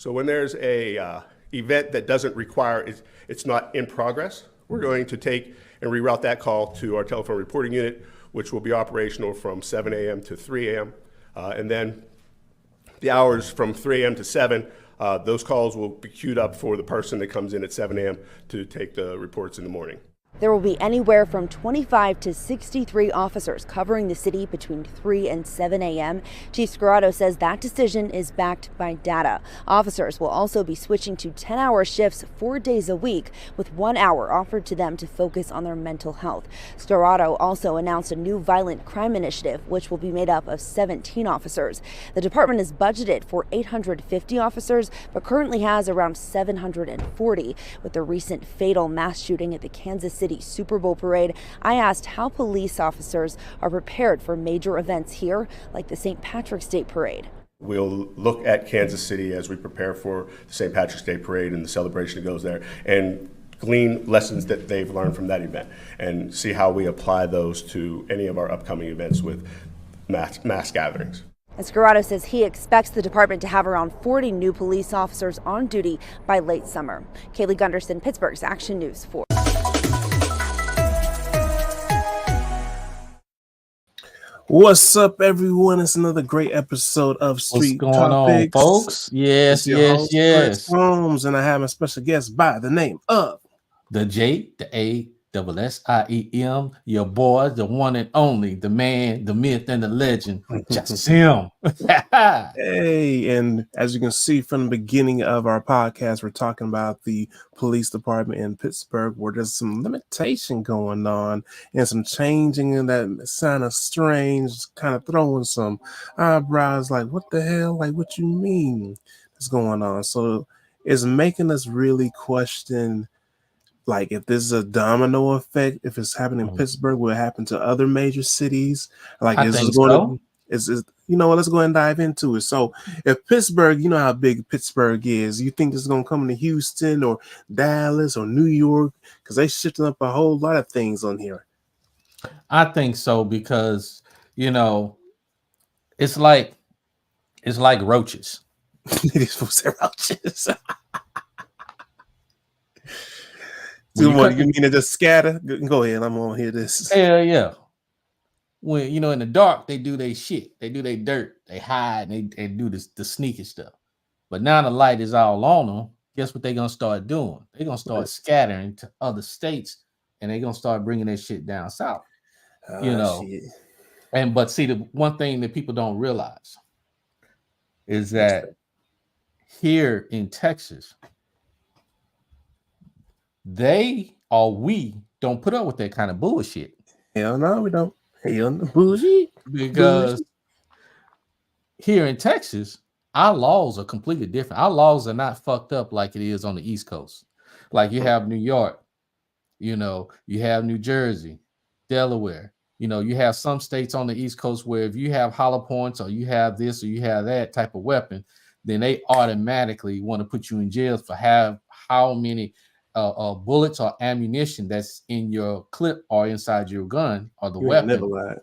So when there's a event that doesn't require, it's not in progress, we're going to take and reroute that call to our telephone reporting unit, which will be operational from 7 a.m. to 3 a.m. And then the hours from 3 a.m. to 7, those calls will be queued up for the person that comes in at 7 a.m. to take the reports in the morning. There will be anywhere from 25 to 63 officers covering the city between 3 and 7 a.m. Chief Scarrato says that decision is backed by data. Officers will also be switching to 10-hour shifts 4 days a week, with 1 hour offered to them to focus on their mental health. Scarrato also announced a new violent crime initiative, which will be made up of 17 officers. The department is budgeted for 850 officers, but currently has around 740. With the recent fatal mass shooting at the Kansas City Super Bowl parade, I asked how police officers are prepared for major events here, like the St. Patrick's Day parade. We'll look at Kansas City as we prepare for the St. Patrick's Day parade and the celebration that goes there, and glean lessons that they've learned from that event and see how we apply those to any of our upcoming events with mass gatherings. And Scarrato says he expects the department to have around 40 new police officers on duty by late summer. Kaylee Gunderson, Pittsburgh's Action News 4. What's up, everyone? It's another great episode of Street What's going Topics, on, folks? Yes, yes. Holmes, and I have a special guest by the name of the J, the A, double S-I-E-M, your boy, the one and only, the man, the myth, and the legend, just him. Hey, and as you can see from the beginning of our podcast, we're talking about the police department in Pittsburgh, where there's some limitation going on and some changing in that sound of strange, kind of throwing some eyebrows like, what the hell? Like, what you mean is going on? So it's making us really question, like, if this is a domino effect, if it's happening in Pittsburgh, will it happen to other major cities? Like, I think so. You know what? Let's go ahead and dive into it. So, if Pittsburgh, you know how big Pittsburgh is, you think this is going to come into Houston or Dallas or New York? Because they shifting up a whole lot of things on here. I think so, because, you know, it's like roaches. These folks are roaches. You mean to just scatter? Go ahead. I'm gonna hear this. Hell yeah. When, you know, in the dark, they do their shit. They do their dirt. They hide and they do the sneaky stuff. But now the light is all on them. Guess what they're going to start doing? They're going to start scattering to other states, and they're going to start bringing that shit down south. You know. Shit. But see, the one thing that people don't realize is that here in Texas, we don't put up with that kind of bullshit. Hell no, we don't. Hell no, bullshit. Because here in Texas, our laws are completely different. Our laws are not fucked up like it is on the East Coast. Like you have New York, you know, you have New Jersey, Delaware. You know, you have some states on the East Coast where if you have hollow points or you have this or you have that type of weapon, then they automatically want to put you in jail for how many bullets or ammunition that's in your clip or inside your gun or the weapon.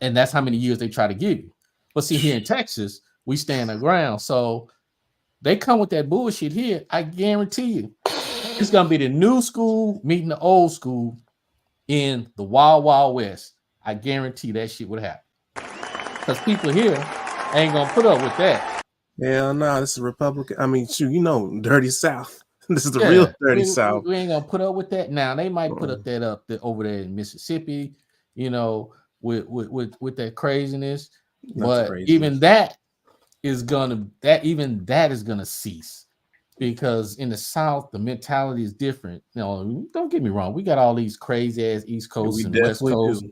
And that's how many years they try to give you. But see, here in Texas, we stand our ground. So they come with that bullshit here. I guarantee you, it's going to be the new school meeting the old school in the Wild Wild West. I guarantee that shit would happen. Because people here ain't going to put up with that. Hell no, this is Republican. I mean, shoot, you know, dirty South. This is the real dirty South. We ain't gonna put up with that. Now they might put over there in Mississippi, you know, with that craziness. But even that is gonna cease, because in the South the mentality is different. You know, don't get me wrong. We got all these crazy ass East Coast and West Coast.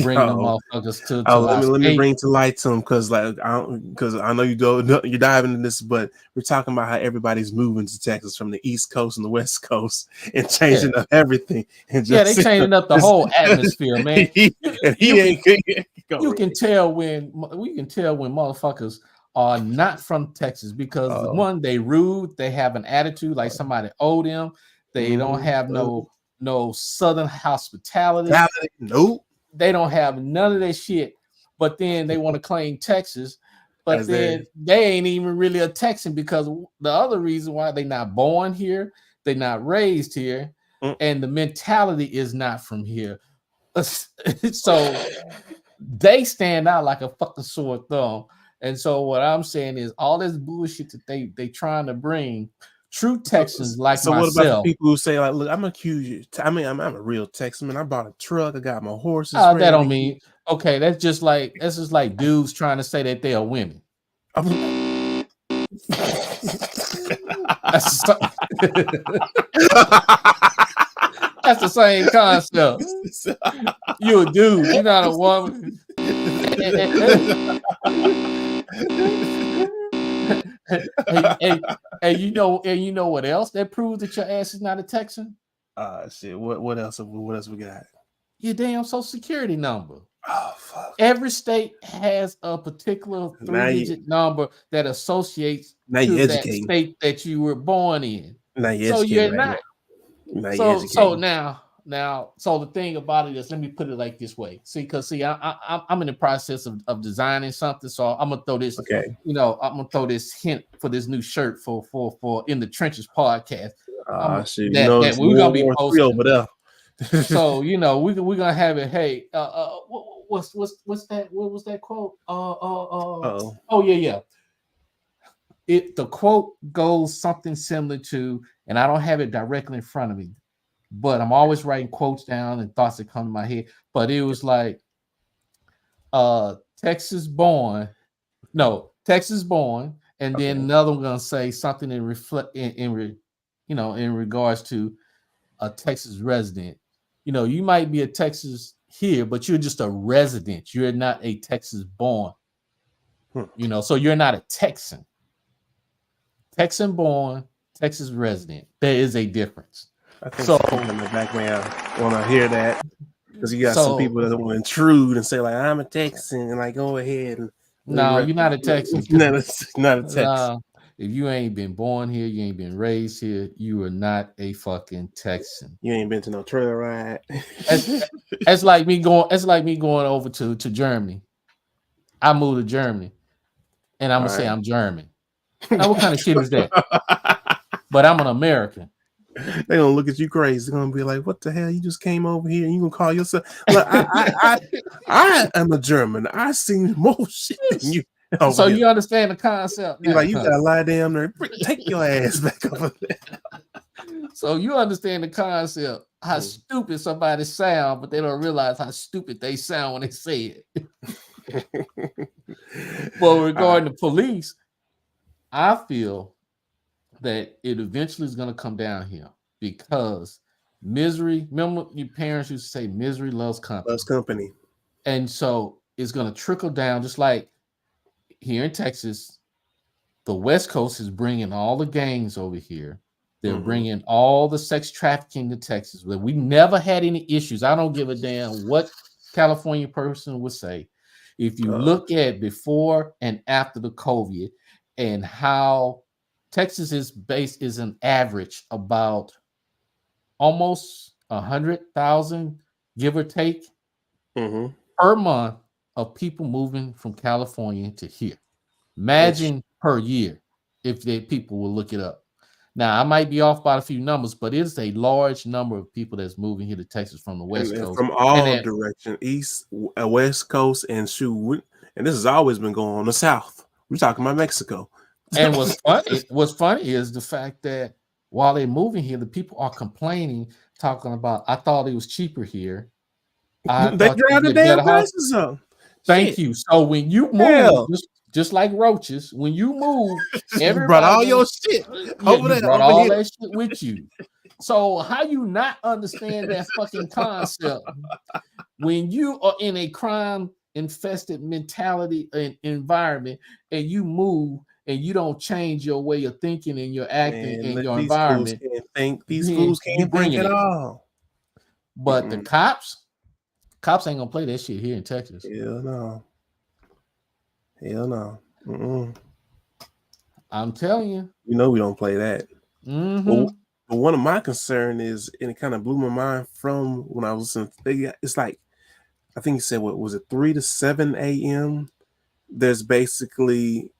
Bring them motherfuckers to let me bring to light to them, because I know you're diving into this, but we're talking about how everybody's moving to Texas from the East Coast and the West Coast and changing up everything. And they changing up the whole atmosphere, man. You can tell when motherfuckers are not from Texas, because one, they rude, they have an attitude like somebody owe them. They don't have no Southern hospitality. Nope. They don't have none of that shit, but then they want to claim Texas But then they ain't even really a Texan because the other reason why they not born here, they not raised here, and the mentality is not from here. So they stand out like a fucking sore thumb. And so what I'm saying is all this bullshit that they trying to bring, true Texans like so myself. What about the people who say like, look, I'm gonna accuse you. I mean, I'm a real Texan, man. I bought a truck. I got my horses. That don't mean okay. That's just like dudes trying to say that they are women. That's the same concept. You a dude. You're not a woman. And you know what else that proves that your ass is not a Texan? Shit. What else? What else we got? Your damn social security number. Oh fuck. Every state has a particular 3-digit number that associates to that state that you were born in. So you're not. So now, so the thing about it is, let me put it like this way. Because I'm in the process of designing something, so I'm gonna throw this. Okay. I'm gonna throw this hint for this new shirt for In the Trenches podcast. Shit. That we're gonna be posting over there. So we're gonna have it. Hey, what's that? What was that quote? Oh yeah. The quote goes something similar to, and I don't have it directly in front of me, but I'm always writing quotes down and thoughts that come to my head. But it was like, Texas born, and then another one gonna say something in regards to a Texas resident. You might be a Texas here, but you're just a resident. You're not a Texas born. So you're not a Texan. Texan born, Texas resident. There is a difference. I think so. In the background, want to hear that because you got some people that want to intrude and say like, I'm a Texan, and like, go ahead. And no, you're not a Texan. Not a Texan. If you ain't been born here, you ain't been raised here, you are not a fucking Texan. You ain't been to no trail ride. That's like me going. It's like me going over to Germany. I moved to Germany, and I'm gonna say I'm German. Now, what kind of shit is that? But I'm an American. They're gonna look at you crazy. They're gonna be like, "What the hell? You just came over here and you gonna call yourself?" Look, I am a German. I seen more shit than you. So you understand the concept? You're like, you gotta lie down there. Take your ass back over there. So you understand the concept? How stupid somebody sound, but they don't realize how stupid they sound when they say it. Well, regarding the police, I feel that it eventually is going to come down here because misery. Remember, your parents used to say, "Misery loves company." Loves company, and so it's going to trickle down, just like here in Texas. The West Coast is bringing all the gangs over here. They're bringing all the sex trafficking to Texas. But we never had any issues. I don't give a damn what California person would say. If you look at before and after the COVID and how Texas is an average about almost 100,000, give or take, per month of people moving from California to here. Imagine per year if people will look it up. Now, I might be off by a few numbers, but it's a large number of people that's moving here to Texas from the West Coast. From all directions, East, West Coast, and and this has always been going on the South. We're talking about Mexico. And what's funny is the fact that while they're moving here, the people are complaining, talking about, I thought it was cheaper here. They drive the damn prices up. Thank you. So when you move, just like roaches, when you move, everybody brought all your shit over there. Brought all that shit with you. So how you not understand that fucking concept when you are in a crime infested mentality and environment and you move and you don't change your way of thinking and your acting and your environment? These fools can't think at all. But the cops ain't gonna play that shit here in Texas. Hell no. I'm telling you. We don't play that. But one of my concern is, and it kind of blew my mind from when I was listening. It's like, I think he said, what was it, 3 to 7 a.m. there's basically,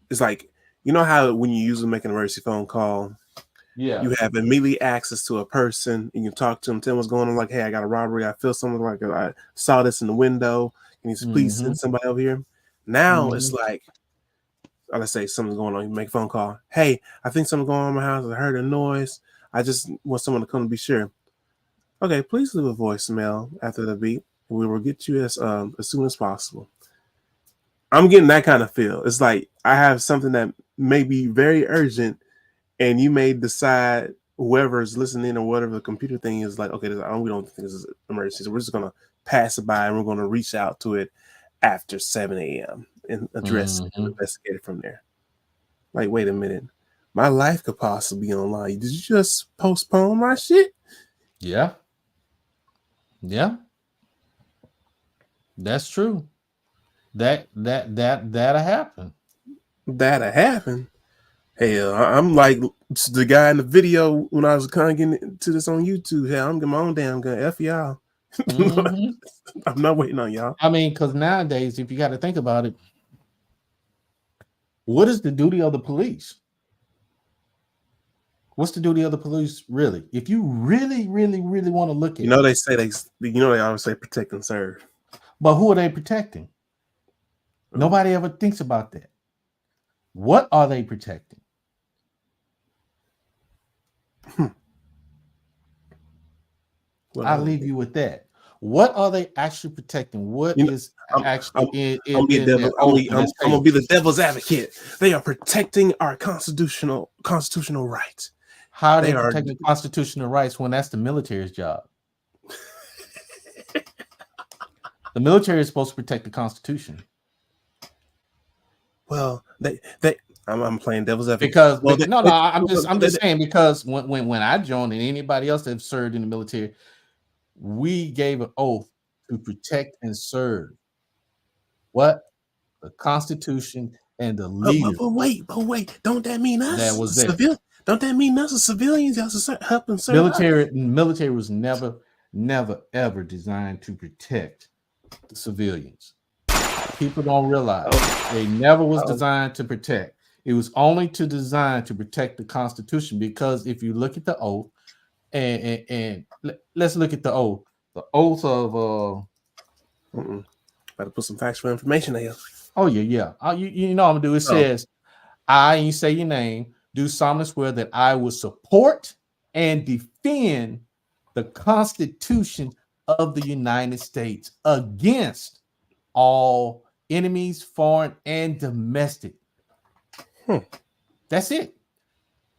it's like, you know how when you usually make an emergency phone call, Yeah. you have immediate access to a person. You can talk to them, tell them what's going on. Like, hey, I got a robbery. I feel something, like I saw this in the window. Can you please send somebody over here? Now it's like, let's say something's going on. You make a phone call. Hey, I think something's going on in my house. I heard a noise. I just want someone to come to be sure. Okay, please leave a voicemail after the beep. We will get you as soon as possible. I'm getting that kind of feel. It's like I have something that may be very urgent, and you may decide, whoever is listening or whatever the computer thing is, like, okay, we don't think this is an emergency, so we're just gonna pass it by and we're gonna reach out to it after 7 a.m. and address it and investigate it from there. Like, wait a minute, my life could possibly be online. Did you just postpone my shit? Yeah. Yeah. That's true. That'll happen. That'll happen. Hell, I'm like the guy in the video when I was kind of getting into this on YouTube. Hell, I'm getting my own damn gun. F y'all. I'm not waiting on y'all. I mean, because nowadays, if you got to think about it, what is the duty of the police? What's the duty of the police, really? If you really, really, really want to look at it. They say they always say protect and serve. But who are they protecting? Nobody ever thinks about that. What are they protecting? I'll leave you with that. What are they actually protecting? What is actually I'm gonna be the devil's advocate. They are protecting our constitutional rights. How are they protecting constitutional rights when that's the military's job? The military is supposed to protect the Constitution. Well, I'm playing devil's advocate Because I'm just saying, because when I joined and anybody else that served in the military, we gave an oath to protect and serve what? The Constitution and the leader. But wait, don't that mean us? That was Don't that mean us as civilians have to help and serve? Military was never, ever designed to protect the civilians. People don't realize they never was designed to protect. It was only designed to protect the Constitution, because if you look at the oath, and let's look at the oath of better put some factual information there. Oh yeah. You know what I'm gonna do. It says, I, and you say your name, do solemnly swear that I will support and defend the Constitution of the United States against all enemies, foreign and domestic. That's it.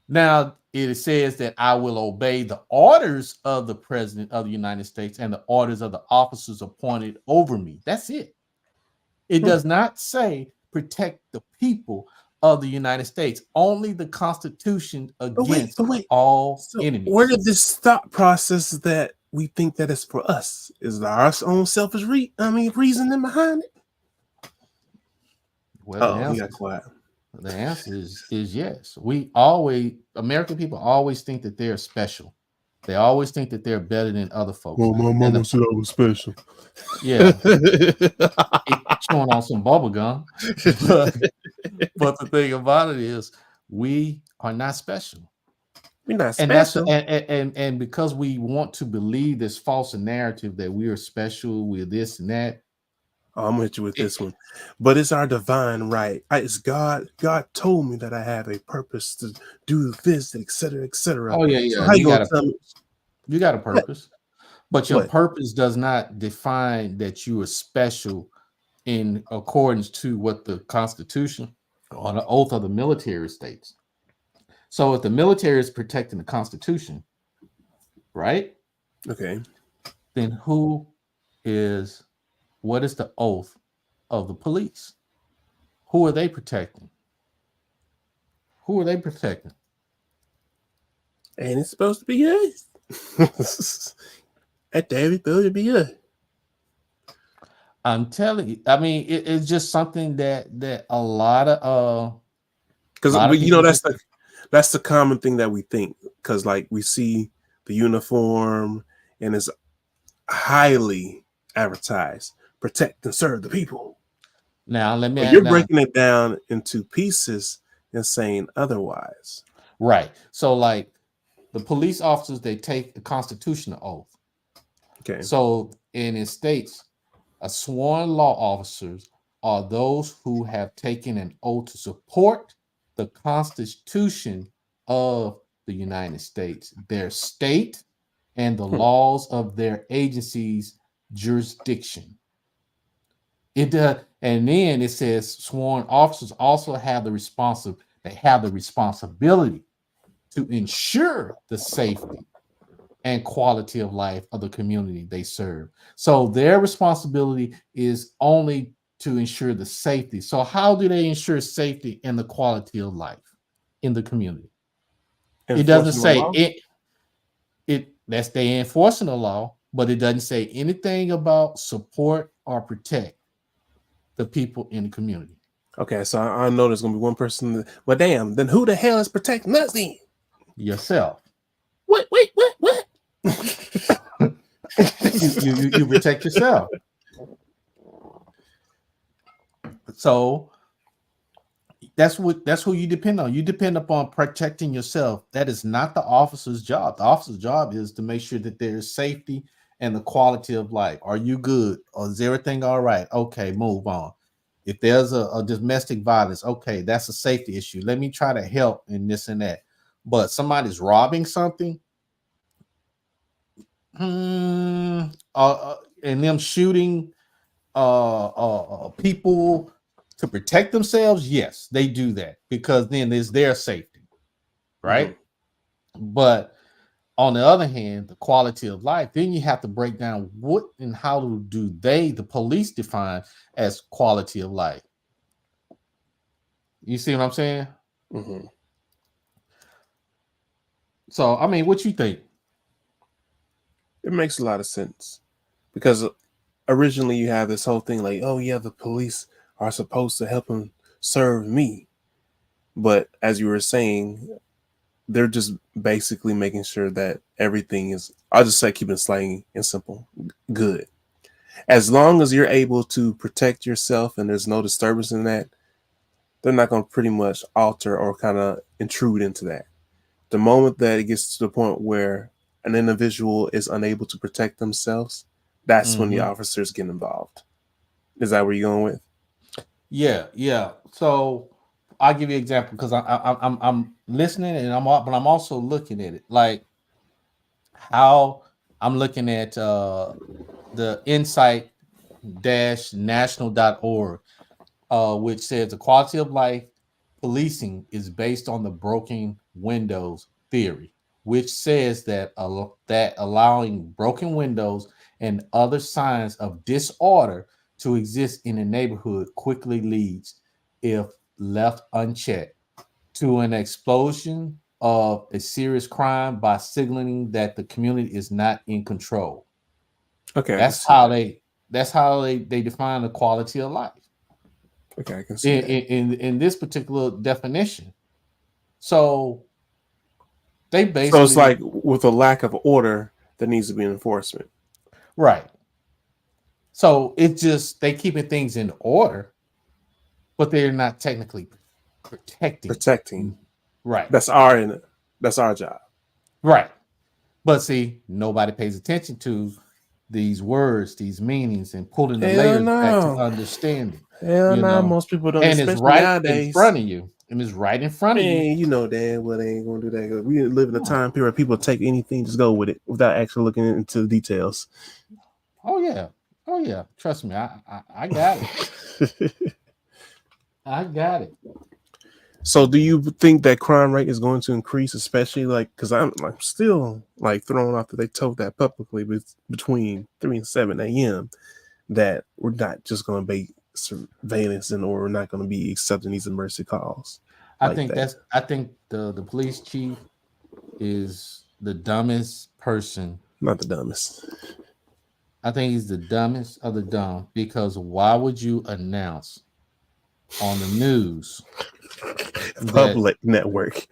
Now, it says that I will obey the orders of the President of the United States and the orders of the officers appointed over me. That's it. It does not say protect the people of the United States, only the Constitution against all enemies. Where did this thought process that we think that it's for us? Is there our own selfish reasoning behind it? Well, he got quiet. The answer is yes. American people always think that they're special. They always think that they're better than other folks. Well, my mama said I was special. Yeah. Chewing on some bubble gum. But the thing about it is, we are not special. We're not special. And because we want to believe this false narrative that we are special, we're this and that. I'm with you with this one, but it's our divine right. It's God. God told me that I have a purpose to do this, etc., etc. Oh yeah. So you got a purpose, but your purpose does not define that you are special in accordance to what the Constitution or the oath of the military states. So if the military is protecting the Constitution, right? Okay. Then what is the oath of the police? Who are they protecting? Who are they protecting? And it's supposed to be us. At every to be us. I'm telling you. I mean, it's just something that a lot of because that's the common thing that we think, because like we see the uniform and it's highly advertised. Protect and serve the people. Now let me But add you're now. breaking it down into pieces and saying otherwise. Right. So like the police officers, they take the constitutional oath. Okay. So and it states a sworn law officers are those who have taken an oath to support the Constitution of the United States, their state, and the laws of their agency's jurisdiction. It does, and then it says sworn officers also have they have the responsibility to ensure the safety and quality of life of the community they serve. So their responsibility is only to ensure the safety. So how do they ensure safety and the quality of life in the community? It doesn't Enforcing the say law? it that's they enforcing the law, but it doesn't say anything about support or protect the people in the community. Okay, so I know there's gonna be one person. Well, damn. Then who the hell is protecting us then? Yourself. What? You protect yourself. So that's who you depend on. You depend upon protecting yourself. That is not the officer's job. The officer's job is to make sure that there is safety and the quality of life. Are you good? Or is everything all right? Okay, move on. If there's a domestic violence, okay, that's a safety issue. Let me try to help in this and that. But somebody's robbing something, and them shooting people to protect themselves, yes, they do that because then it's their safety, right? But on the other hand, the quality of life, then you have to break down what and how do the police define as quality of life. You see what I'm saying? Mm-hmm. So I mean, what you think? It makes a lot of sense because originally you have this whole thing like, oh yeah, the police are supposed to help and serve me, but as you were saying, they're just basically making sure that everything is, I'll just say, keeping it slang and simple, good. As long as you're able to protect yourself and there's no disturbance in that, they're not going to pretty much alter or kind of intrude into that. The moment that it gets to the point where an individual is unable to protect themselves, that's when the officers get involved. Is that where you're going with? Yeah. So I'll give you an example because I'm listening and but I'm also looking at it like how I'm looking at the insight-national.org, which says the quality of life policing is based on the broken windows theory, which says that that allowing broken windows and other signs of disorder to exist in a neighborhood quickly leads, if left unchecked, to an explosion of a serious crime by signaling that the community is not in control. Okay, That's how they define the quality of life. Okay, I can see in this particular definition. So they that. So it's basically like with a lack of order, there needs to be enforcement. right. So it's just they keeping things in order, but they're not technically protecting. Right. That's our job. Right. But see, nobody pays attention to these words, these meanings, and pulling the layers back to understanding. Hell no, most people don't, and it's especially right nowadays. in front of you. And it's right in front of you. Man, you know damn well they ain't gonna do that. We live in a time period where people take anything, just go with it without actually looking into the details. Oh yeah. Trust me, I got it. I got it. So, do you think that crime rate is going to increase, especially like because I'm still like thrown off that they told that publicly between 3 and 7 a.m. that we're not just going to be surveillance and or we're not going to be accepting these emergency calls. I think the police chief is the dumbest person. Not the dumbest. I think he's the dumbest of the dumb because why would you announce on the news public network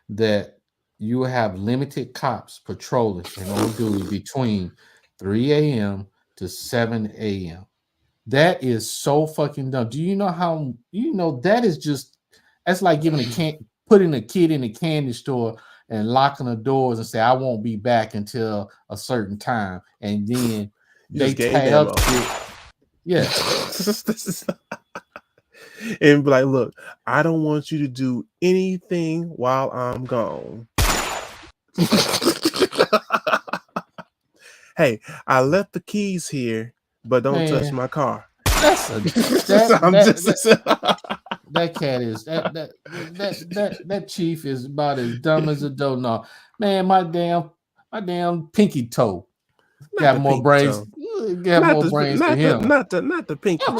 that you have limited cops patrolling and on duty between 3 a.m. to 7 a.m. That is so fucking dumb. Do you know how that is just that's like putting a kid in a candy store and locking the doors and say, I won't be back until a certain time. And then You they just gave tie up ammo. yeah. And be like, look, I don't want you to do anything while I'm gone. Hey, I left the keys here, but don't touch my car. That cat is that chief is about as dumb as a donut. Man, my damn pinky toe got more brains. Got more brains than him. Not the pinky toe.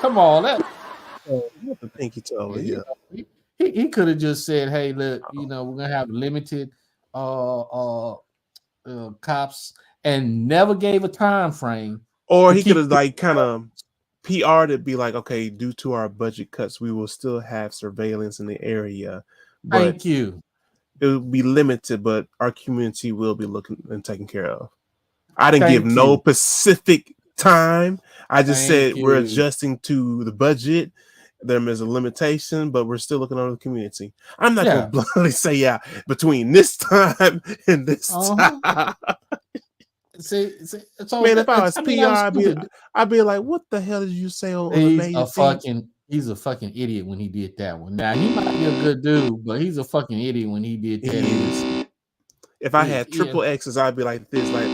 Come on, that not the pinky toe. Yeah. He could have just said, "Hey, look, we're gonna have limited cops," and never gave a time frame. Or he could have like kind of PR'd it, be like, okay, due to our budget cuts, we will still have surveillance in the area. But Thank you. It will be limited, but our community will be looking and taken care of. I didn't give no specific time. I just said we're adjusting to the budget. There is a limitation, but we're still looking on the community. I'm not going to bluntly say, between this time and this time. See, so man, if I was PR, I'd be like, what the hell did you say on the He's a fucking idiot when he did that one. Now, he might be a good dude, but he's a fucking idiot when he did that. If I had triple X's, I'd be like this, like,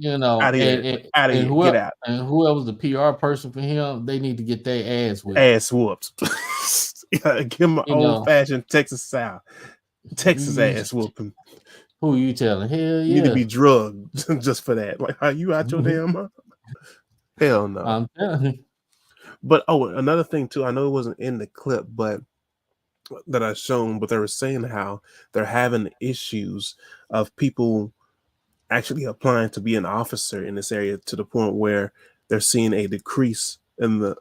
out of here, get out. And whoever's the PR person for him, they need to get their ass whipped. Ass whooped. Give him an old-fashioned Texas style. Texas ass whooping. Who are you telling? Hell yeah. You need to be drugged just for that. Like, are you out your damn mind? Hell no. I'm telling you. But another thing too, I know it wasn't in the clip, but that I shown, but they were saying how they're having issues of people actually applying to be an officer in this area to the point where they're seeing a decrease in the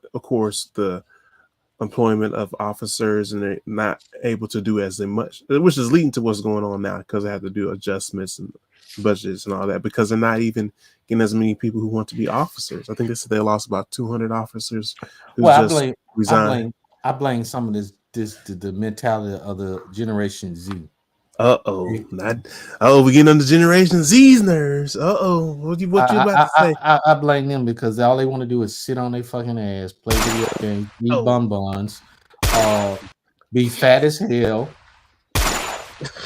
employment of officers, and they're not able to do as much, which is leading to what's going on now because they have to do adjustments and budgets and all that because they're not even getting as many people who want to be officers. I think they said they lost about 200 officers who resigned. I blame some of the mentality of the Generation Z. We getting on the Generation Z's nerves. What you about to say? I blame them because all they want to do is sit on their fucking ass, play video games, eat bonbons, be fat as hell,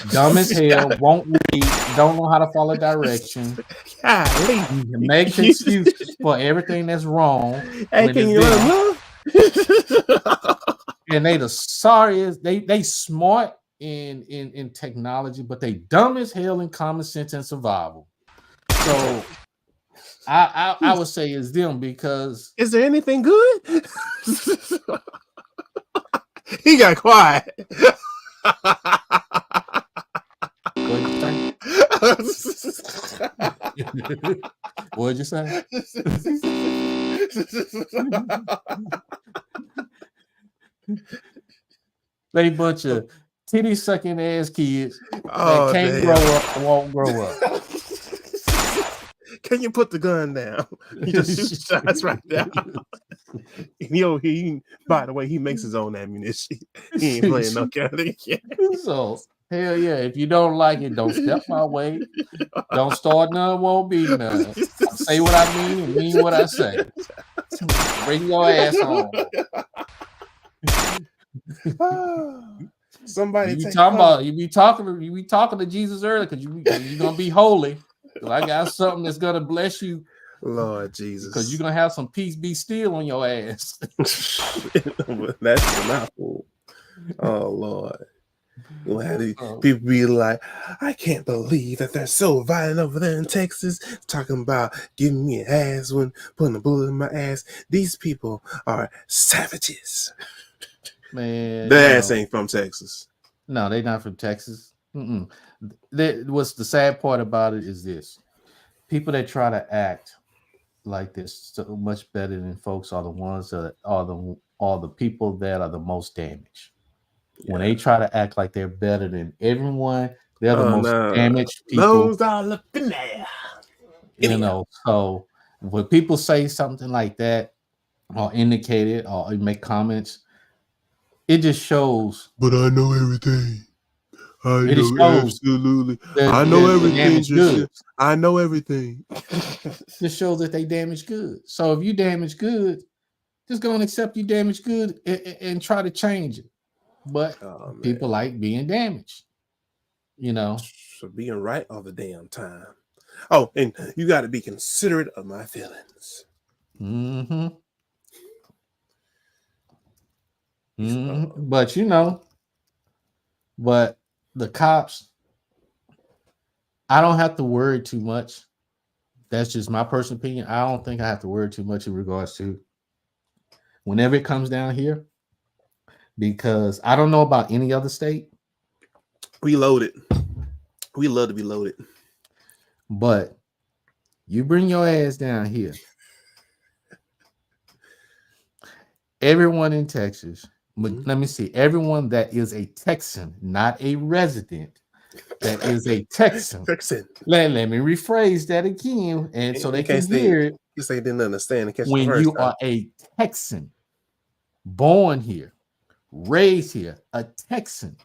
dumb as hell, won't read, don't know how to follow direction, make excuses for everything that's wrong. Hey, can you let them know? And they the sorriest. They smart in technology, but they dumb as hell in common sense and survival. So I would say it's them because is there anything good? He got quiet. What'd you say? They bunch of titty sucking ass kids that can't grow up and won't grow up. Can you put the gun down? You just shoot shots right now. By the way, he makes his own ammunition. He ain't playing no kind of game. So hell yeah, if you don't like it, don't step my way. Don't start none, won't be none. I say what I mean and mean what I say. Bring your ass home. Somebody you be talking to Jesus early because you're gonna be holy. So I got something that's gonna bless you, Lord Jesus, because you're gonna have some peace be still on your ass. That's a mouthful. Oh Lord. You'll have these people be like, I can't believe that they're so violent over there in Texas, talking about giving me an ass when putting a bullet in my ass. These people are savages. Man, their ass ain't from Texas. No, they're not from Texas. What's the sad part about it is this: people that try to act like this so much better than folks are the ones that are the people that are the most damaged. Yeah. When they try to act like they're better than everyone, they're the most damaged people. Those all up in there. So when people say something like that or indicate it or make comments, it just shows. But I know everything. I It just know shows absolutely. the, I know the everything, damaged Tristan. goods. I know everything. Just shows that they damaged goods. So if you damage goods, just go and accept you damaged good and try to change it. But people like being damaged, you know. So being right all the damn time. Oh, and you got to be considerate of my feelings. Mm-hmm. Mm-hmm. But you know, but the cops, I don't have to worry too much. That's just my personal opinion. I don't think I have to worry too much in regards to whenever it comes down here, because I don't know about any other state. We loaded. We love to be loaded. But you bring your ass down here. Everyone in Texas, let me see, everyone that is a Texan, not a resident, that is a Texan. Let me rephrase that again, and so they can hear it. Because they didn't understand. When you are a Texan, born here, raised here, a Texan,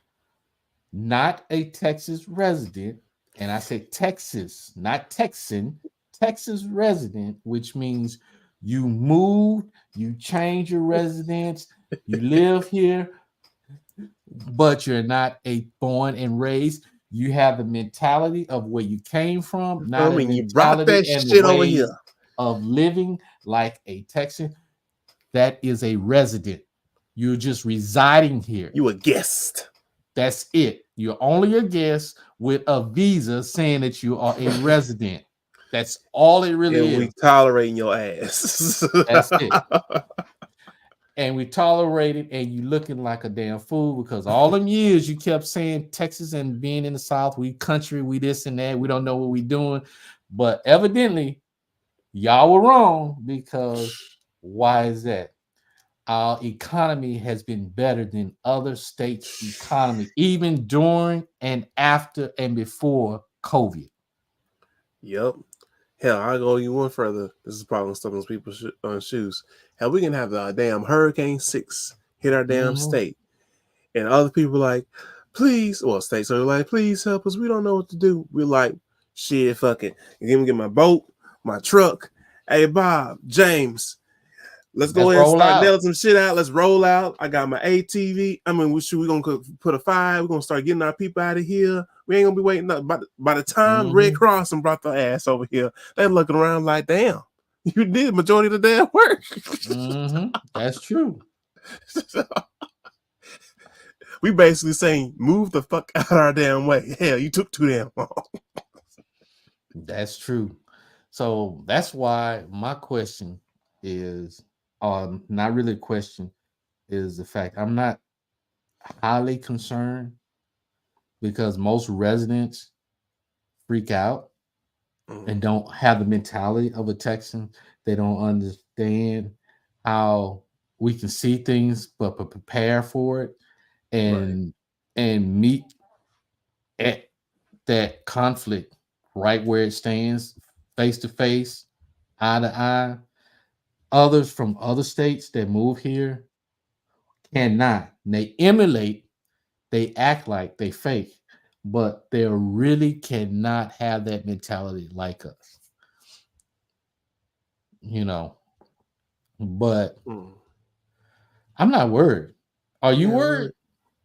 not a Texas resident, and I said Texas, not Texan, Texas resident, which means you moved, you change your residence, you live here, but you're not a born and raised. You have the mentality of where you came from, not a mentality and the way of living like a Texan. That is a resident. You're just residing here. You a guest. That's it. You're only a guest with a visa saying that you are a resident. That's all it really is. We tolerating your ass. That's it. And we tolerate it, and you looking like a damn fool because all them years you kept saying Texas and being in the South, we country, we this and that, we don't know what we doing. But evidently, y'all were wrong, because why is that? Our economy has been better than other states' economy, even during and after and before COVID. Yep. Hell, I'll go even one further. This is probably stuff people's shoes. Hell, we can have the damn Hurricane 6 hit our damn state. And other people like, please, well, states are like, please help us. We don't know what to do. We're like, shit, fuck it. Give me my boat, my truck. Hey, Bob, James, let's go ahead and start nailing some shit out. Let's roll out. I got my ATV. I mean, we're going to put a fire. We're going to start getting our people out of here. We ain't going to be waiting. By the time Red Cross and brought the ass over here, they're looking around like, damn, you did the majority of the damn work. That's true. We basically saying, move the fuck out of our damn way. Hell, you took too damn long. That's true. So that's why my question is, not really a question, is the fact I'm not highly concerned, because most residents freak out and don't have the mentality of a Texan. They don't understand how we can see things but prepare for it and meet at that conflict right where it stands, face to face, eye to eye. Others from other states that move here cannot. They emulate, they act like they fake, but they really cannot have that mentality like us. You know, but I'm not worried. Are you worried?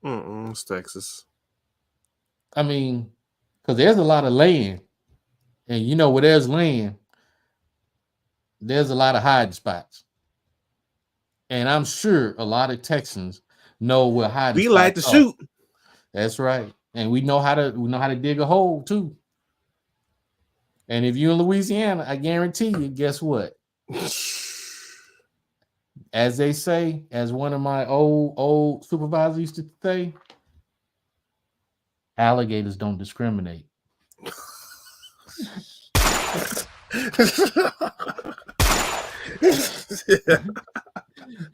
It's Texas. I mean, because there's a lot of land, and you know, where there's land, there's a lot of hiding spots. And I'm sure a lot of Texans know where hiding spots are. We like to shoot. That's right. And we know how to dig a hole too. And if you're in Louisiana, I guarantee you, guess what? As they say, as one of my old supervisors used to say, alligators don't discriminate.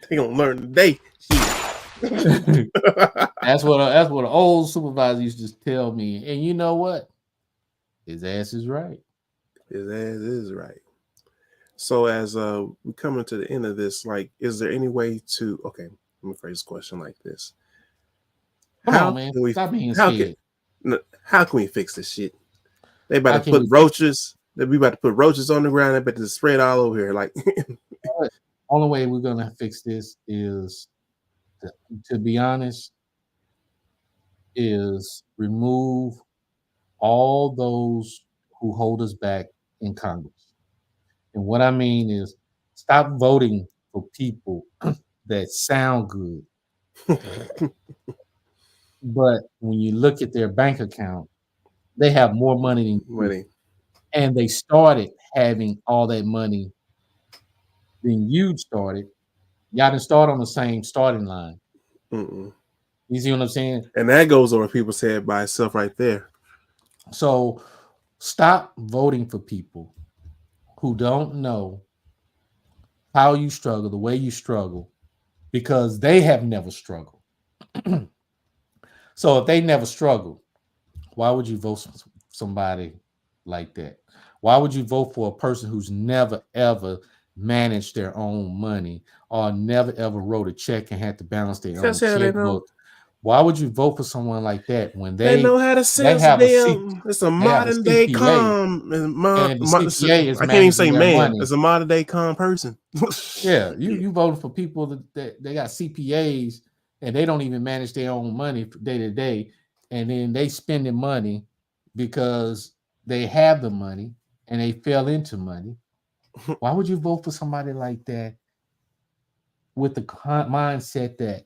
They gonna learn today. That's what an old supervisor used to tell me. And you know what? His ass is right. His ass is right. So as we coming to the end of this, like, is there any way to? Okay, let me phrase the question like this: Come on, man. Can we? Stop being How can? scared. How can we fix this shit? They about How to can put we fix roaches. They be about to put roaches on the ground. They about to spread all over here. Like, it? Only way we're gonna fix this is to be honest, is remove all those who hold us back in Congress. And what I mean is stop voting for people that sound good. But when you look at their bank account, they have more money than you. money. And they started having all that money than you started. Y'all didn't start on the same starting line. Mm-mm. You see what I'm saying? And that goes over people's head by itself right there. So stop voting for people who don't know how you struggle, the way you struggle, because they have never struggled. So if they never struggled, why would you vote for somebody like that? Why would you vote for a person who's never ever managed their own money or never ever wrote a check and had to balance their That's own how they know. checkbook? Why would you vote for someone like that when They know how to they sense have a C, them. It's a they have a modern day CPA, calm. and the CPA is I can't even say managing their man. money? It's a modern day calm person. Yeah, you voting for people that they got CPAs and they don't even manage their own money day to day, and then they spending money because they have the money and they fell into money. Why would you vote for somebody like that with the mindset that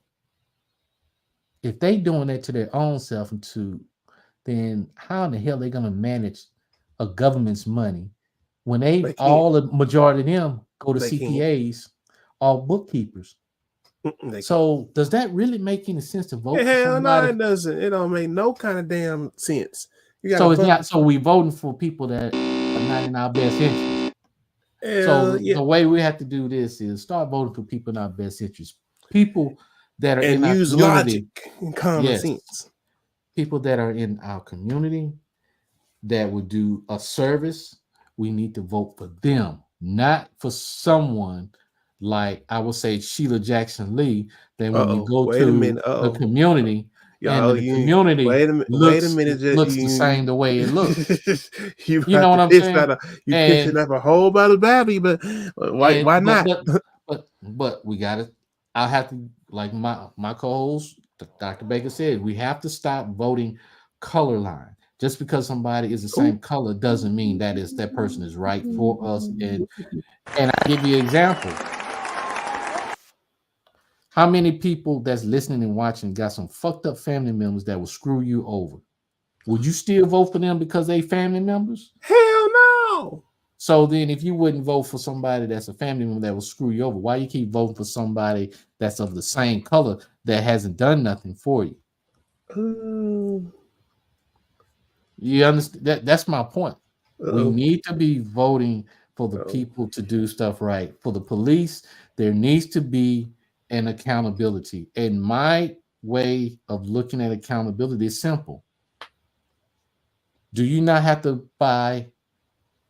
if they doing that to their own self and to, then how in the hell they gonna manage a government's money when they They can't. all the majority of them go to They can't. CPAs or bookkeepers? They can't. So does that really make any sense to vote for Hell no, somebody? it doesn't. It don't make no kind of damn sense. You gotta So it's vote. not. So we voting for people that are not in our best interest. Hell So yeah. the way we have to do this is start voting for people in our best interest. People that are in And our use community. logic and common Yes. sense. People that are in our community that would do a service. We need to vote for them, not for someone like I would say Sheila Jackson Lee. Then when you go Wait a to minute. the community, and Y'all, the you community wait a minute. looks the same the way it looks. You You know about what to I'm piss saying? out you pissing And up a whole bottle of baby, but why and why not? but we got to. I have to, like my co-host Dr. Baker said, we have to stop voting color line. Just because somebody is the same color doesn't mean that person is right for us. And I give you an example. How many people that's listening and watching got some fucked up family members that will screw you over? Would you still vote for them because they family members? Hell no. So then if you wouldn't vote for somebody that's a family member that will screw you over, why you keep voting for somebody that's of the same color that hasn't done nothing for you? You understand? That's my point. We need to be voting for the people to do stuff right. For the police, there needs to be an accountability. And my way of looking at accountability is simple. Do you not have to buy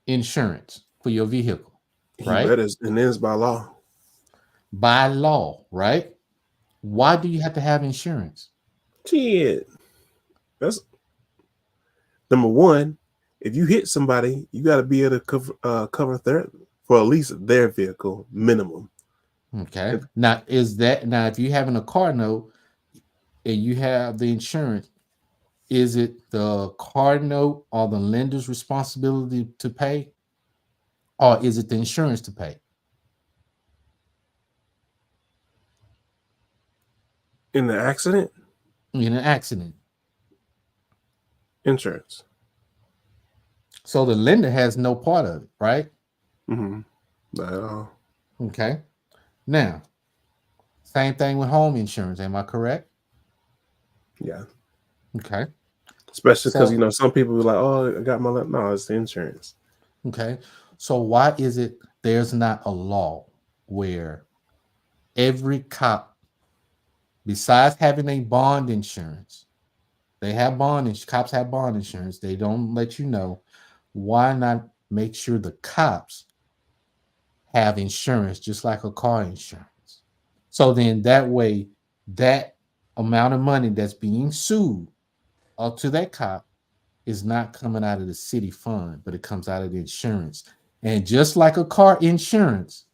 insurance for your vehicle? You Right? better, and then it's by law. By law, right? Why do you have to have insurance? Shit. That's number one. If you hit somebody, you got to be able to cover for at least their vehicle minimum. Okay. Now if you're having a car note and you have the insurance, is it the car note or the lender's responsibility to pay, or is it the insurance to pay? In the accident, In an accident. insurance. So the lender has no part of it, right? Mm-hmm. Not at all. Okay. Now, same thing with home insurance. Am I correct? Yeah. Okay. Especially because So, some people be like, "Oh, I got my no, it's the insurance." okay. So why is it there's not a law where every cop, besides having a bond insurance, cops have bond insurance. They don't let you know. Why not make sure the cops have insurance, just like a car insurance. So then that way, that amount of money that's being sued up to that cop is not coming out of the city fund, but it comes out of the insurance. And just like a car insurance,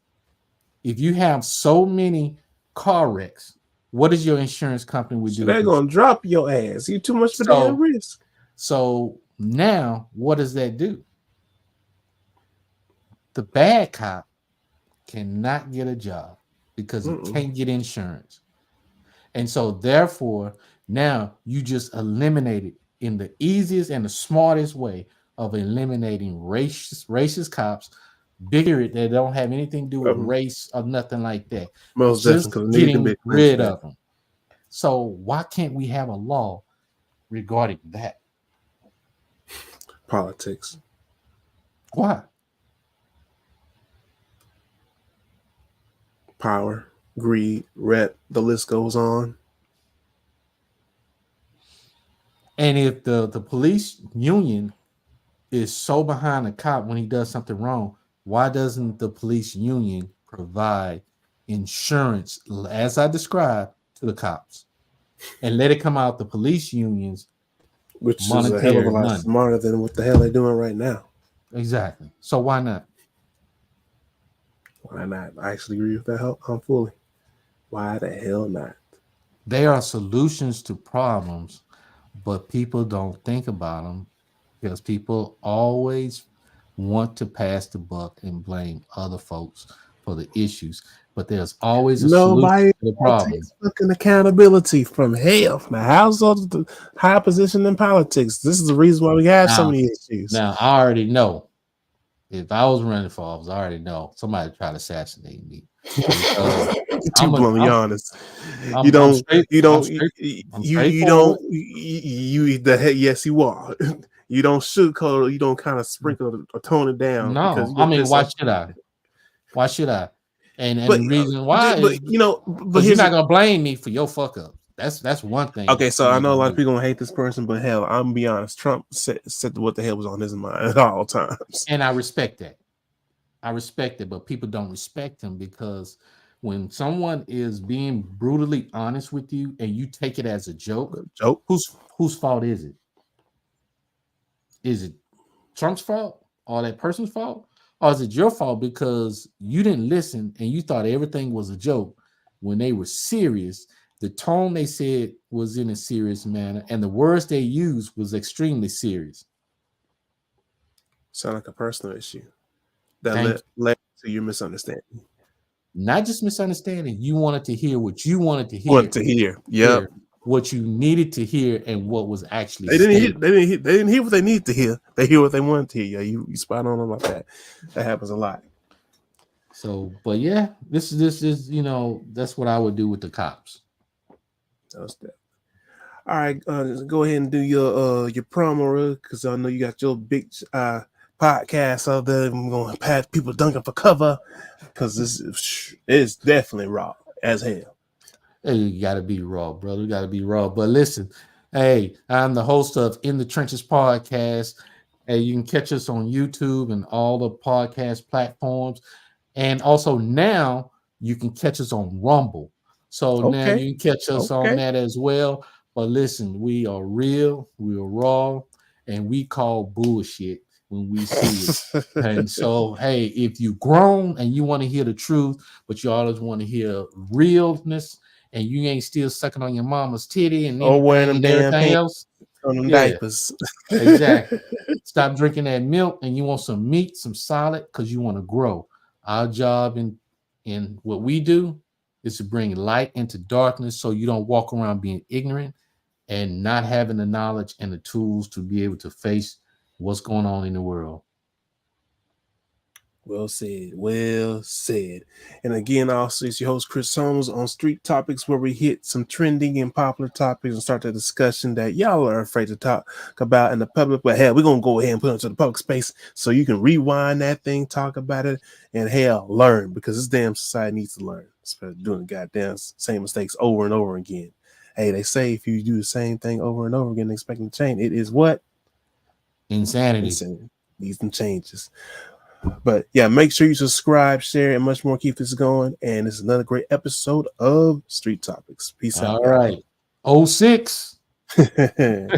if you have so many car wrecks, what is your insurance company would So do? they're gonna drop your ass. You too much for damn risk. So now what does that do? The bad cop cannot get a job because he can't get insurance. And so therefore, now you just eliminated in the easiest and the smartest way of eliminating racist cops, bigger that don't have anything to do with race or nothing like that. Most Just definitely getting rid of them. So why can't we have a law regarding that? Politics. Why? Power, greed, rep, the list goes on. And if the police union is so behind a cop when he does something wrong, why doesn't the police union provide insurance, as I described, to the cops and let it come out the police unions, which is a hell of a lot smarter than what the hell they're doing right now. Exactly. So why not? Why not? I actually agree with that fully. Why the hell not? There are solutions to problems, but people don't think about them because people always want to pass the buck and blame other folks for the issues. But there's always a solution to the problem. Takes fucking accountability from hell. From the household to the high position in politics. This is the reason why we have so many issues. Now, I already know. If I was running for office, I already know somebody tried to assassinate me. Too bluntly honest. Yes, you are. You don't sugarcoat. You don't kind of sprinkle or tone it down. No, I mean, why should I? Why should I? And the reason why is, but you're not gonna blame me for your fuck up. That's one thing. Okay, so I know a lot of people gonna hate this person, but hell, I'm gonna be honest. Trump said what the hell was on his mind at all times, and I respect that. I respect it, but people don't respect him because when someone is being brutally honest with you and you take it as a joke, whose fault is it? Is it Trump's fault or that person's fault? Or is it your fault because you didn't listen and you thought everything was a joke when they were serious? The tone they said was in a serious manner, and the words they used was extremely serious. Sound like a personal issue that led to your misunderstanding. Not just misunderstanding. You wanted to hear what you wanted to hear. Yeah. What you needed to hear and what was actually they didn't hear what they needed to hear. They hear what they wanted to hear. Yeah, you spot on about that. That happens a lot. So, but yeah, this is that's what I would do with the cops. That's that. All right, go ahead and do your promo because I know you got your big podcast out there. I'm going to pass people dunking for cover because this is definitely raw as hell. Hey, you got to be raw, brother. You got to be raw. But listen, hey, I'm the host of In the Trenches podcast. Hey, you can catch us on YouTube and all the podcast platforms. And also now you can catch us on Rumble. So now you can catch us on that as well. But listen, we are real, we are raw, and we call bullshit when we see it. And so, hey, if you grown and you want to hear the truth, but you always want to hear realness, and you ain't still sucking on your mama's titty and wearing everything else on them diapers. Exactly. Stop drinking that milk and you want some meat, some solid, because you want to grow. Our job in what we do is to bring light into darkness so you don't walk around being ignorant and not having the knowledge and the tools to be able to face what's going on in the world. Well said. Well said. And again, also, it's your host, Chris Holmes, on Street Topics, where we hit some trending and popular topics and start the discussion that y'all are afraid to talk about in the public. But hell, we're going to go ahead and put it into the public space so you can rewind that thing, talk about it, and hell, learn, because this damn society needs to learn. Especially doing the goddamn same mistakes over and over again. Hey, they say if you do the same thing over and over again, expecting to change, it is what? Insanity. Needs some changes. But yeah, make sure you subscribe, share, and much more. Keep this going. And it's another great episode of Street Topics. Peace out. All right. 06. Guys.